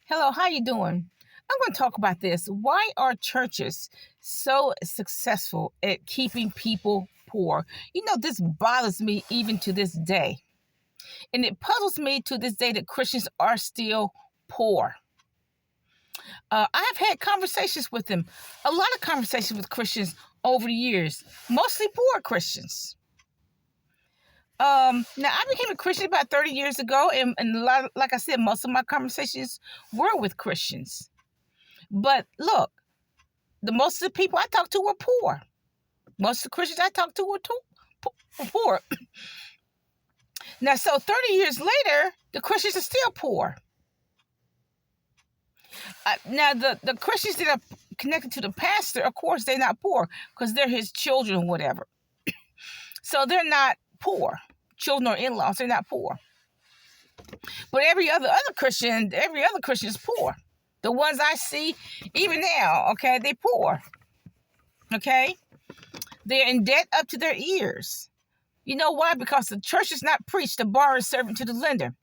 Hello, how you doing? I'm going to talk about this. Why are churches so successful at keeping people poor? This bothers me even to this day. And it puzzles me to this day that Christians are still poor. I have had conversations with them, a lot of conversations with Christians over the years, mostly poor Christians. Now I became a Christian about 30 years ago, and a lot, like I said, most of my conversations were with Christians. But look, most of the people I talked to were poor. Most of the Christians I talked to were poor. Now, so 30 years later, the Christians are still poor. Now, the Christians that are connected to the pastor, of course, they're not poor because they're his children or whatever. So they're not poor. Children or in-laws, they're not poor. But every other Christian is poor. The ones I see, even now, okay, they're poor. Okay? They're in debt up to their ears. You know why? Because the church does not preach the borrower is servant to the lender.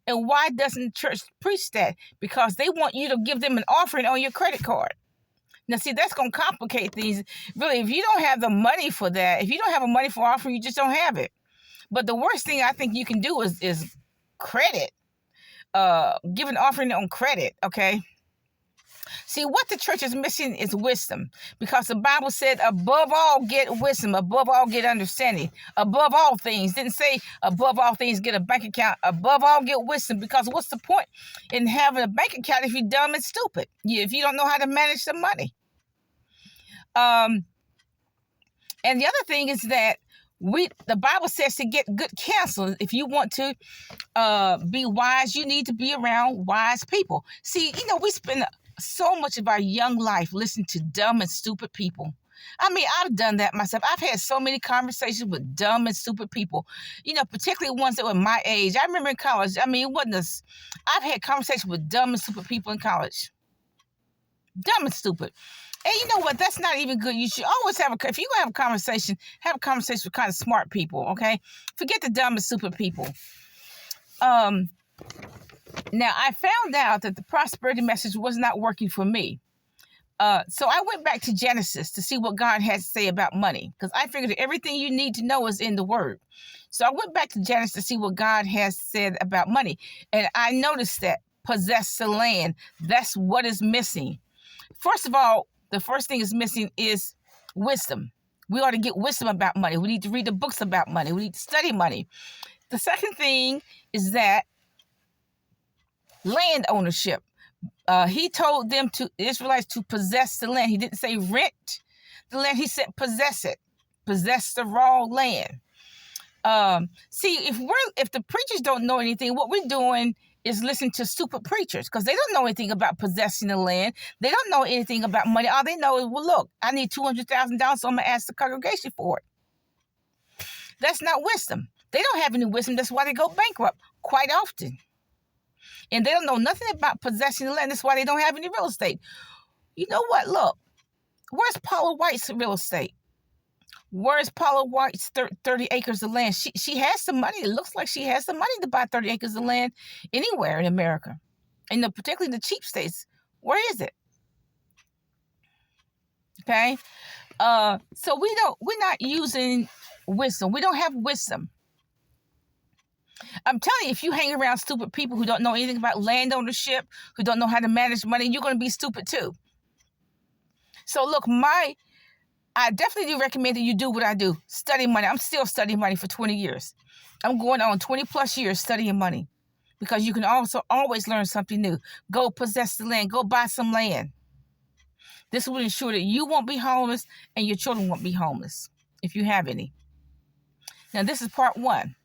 And why doesn't the church preach that? Because they want you to give them an offering on your credit card. Now, see, that's going to complicate things. Really, if you don't have the money for that, if you don't have a money for offering, you just don't have it. But the worst thing I think you can do is credit. Give an offering on credit, okay? See, what the church is missing is wisdom, because the Bible said, above all, get wisdom, above all, get understanding, above all things. Didn't say above all things, get a bank account, above all, get wisdom, because what's the point in having a bank account if you're dumb and stupid, if you don't know how to manage the money? And the other thing is that the Bible says to get good counsel. If you want to be wise, you need to be around wise people. See, we spend so much of our young life listening to dumb and stupid people. I mean, I've done that myself. I've had so many conversations with dumb and stupid people, particularly ones that were my age. I remember in college, I've had conversations with dumb and stupid people in college. Dumb and stupid. And you know what? That's not even good. You should always if you're going to have a conversation with kind of smart people, okay? Forget the dumb and stupid people. Now, I found out that the prosperity message was not working for me. So I went back to Genesis to see what God had to say about money, because I figured that everything you need to know is in the Word. So I went back to Genesis to see what God has said about money. And I noticed that possess the land. That's what is missing. First of all, the first thing is missing is wisdom. We ought to get wisdom about money. We need to read the books about money. We need to study money. The second thing is that land ownership. He told the Israelites to possess the land. He didn't say rent the land. He said possess it. Possess the raw land. See, if the preachers don't know anything, what we're doing is listen to stupid preachers, because they don't know anything about possessing the land. They don't know anything about money. All they know is, well, look, I need $200,000, so I'm going to ask the congregation for it. That's not wisdom. They don't have any wisdom. That's why they go bankrupt quite often. And they don't know nothing about possessing the land. That's why they don't have any real estate. You know what? Look, where's Paula White's real estate? Where's Paula White's 30 acres of land? She has some money. It looks like she has some money to buy 30 acres of land anywhere in America. And particularly the cheap states. Where is it? Okay? So we're not using wisdom. We don't have wisdom. I'm telling you, if you hang around stupid people who don't know anything about land ownership, who don't know how to manage money, you're going to be stupid too. So look, I definitely do recommend that you do what I do. Study money. I'm still studying money for 20 years. I'm going on 20 plus years studying money, because you can also always learn something new. Go possess the land. Go buy some land. This will ensure that you won't be homeless and your children won't be homeless, if you have any. Now, this is part 1.